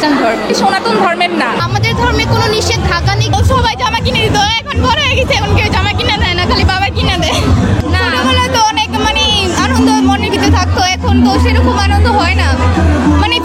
খ্রিস্টান ধর্ম, সনাতন ধর্মের না। আমাদের ধর্মে কোনো নিষেধাজ্ঞা নেই। সবাই জামা কিনে দিত, এখন বড় হয়ে গেছে, এখন কেউ জামা কিনে দেয় না, খালি বাবা কিনে দেয়। ছোটবেলায় তো অনেক আনন্দ মনের ভিতরে থাকতো, এখন তো সেরকম আনন্দ হয় না,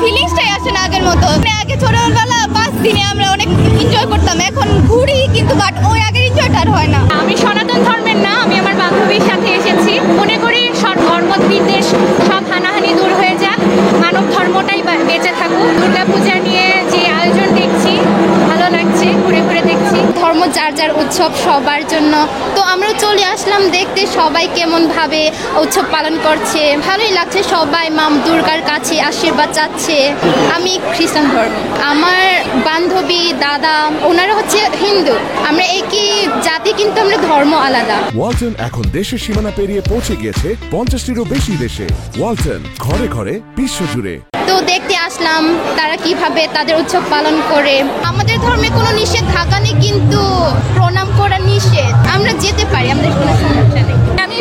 ফিলিংসটাই আসে না আগের মতো। আগে ছোটবেলা 5 দিনে আমরা অনেক এনজয় করতাম, এখন ঘুরি কিন্তু বাট ওই আগের এনজয়টা আর হয় না। আমি সনাতন ধর্মের না, আমি আমার বান্ধবীর সাথে এসেছি। মনে করি সব ধর্ম বিদ্বেষ, সব হানাহানি দূর হয়ে যাক, মানব ধর্মটাই বেঁচে থাকুক। দুর্গাপূজা নিয়ে যে আয়োজন দেখছি, ভালো লাগছে, ঘুরে ঘুরে দেখছি। ধর্ম যার যার উৎসব সবার জন্য, তো আমরা চলে আসলাম দেখতে সবাই কেমন ভাবে উৎসব পালন করছে। ভালোই লাগছে, সবাই মা দুর্গার কাছে আশীর্বাদ চাচ্ছে। আমি খ্রিস্টান ধর্ম, আমার বান্ধবী দাদা ওনারা হচ্ছে হিন্দু, আমরা একই জাতি কিন্তু আমরা ধর্ম আলাদা। ওয়ালটন এখন দেশের সীমানা পেরিয়ে পৌঁছে গিয়েছে 50টিরও বেশি দেশে। ওয়ালটন, ঘরে ঘরে বিশ্বজুড়ে। তো দেখতে আসলাম তারা কিভাবে তাদের উৎসব পালন করে। আমাদের ধর্মে কোনো নিষেধাজ্ঞা নেই, কিন্তু প্রণাম করা নিষেধ। আমরা যেতে পারি, আমাদের কোনো সমস্যা নেই। আমি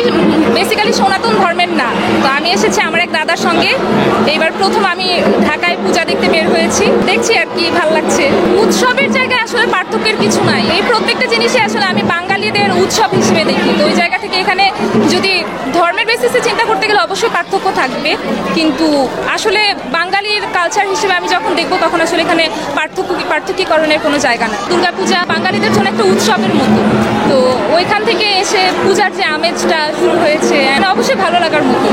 বেসিক্যালি সনাতন ধর্মের না, তো আমি এসেছি আমার এক দাদার সঙ্গে। এইবার প্রথম আমি ঢাকায় পূজা দেখতে বের হয়েছি, দেখছি আর কি, ভালো লাগছে। উৎসবের জায়গায় আসলে পার্থক্যের কিছু নাই, এই প্রত্যেকটা জিনিসই আসলে আমি বাঙালিদের উৎসব হিসেবে দেখি। তো ওই জায়গা থেকে এখানে যদি ধর্মের বেসিসে চিন্তা করতে গেলে অবশ্যই পার্থক্য থাকবে, কিন্তু আসলে বাঙালির কালচার হিসেবে আমি যখন দেখবো তখন আসলে এখানে পার্থক্যীকরণের কোনো জায়গা না। দুর্গাপূজা বাঙালিদের জন্য একটা উৎসবের মতো, তো ওইখান থেকে এসে পূজার যে আমেজটা শুরু হয়েছে অবশ্যই ভালো লাগার মতো।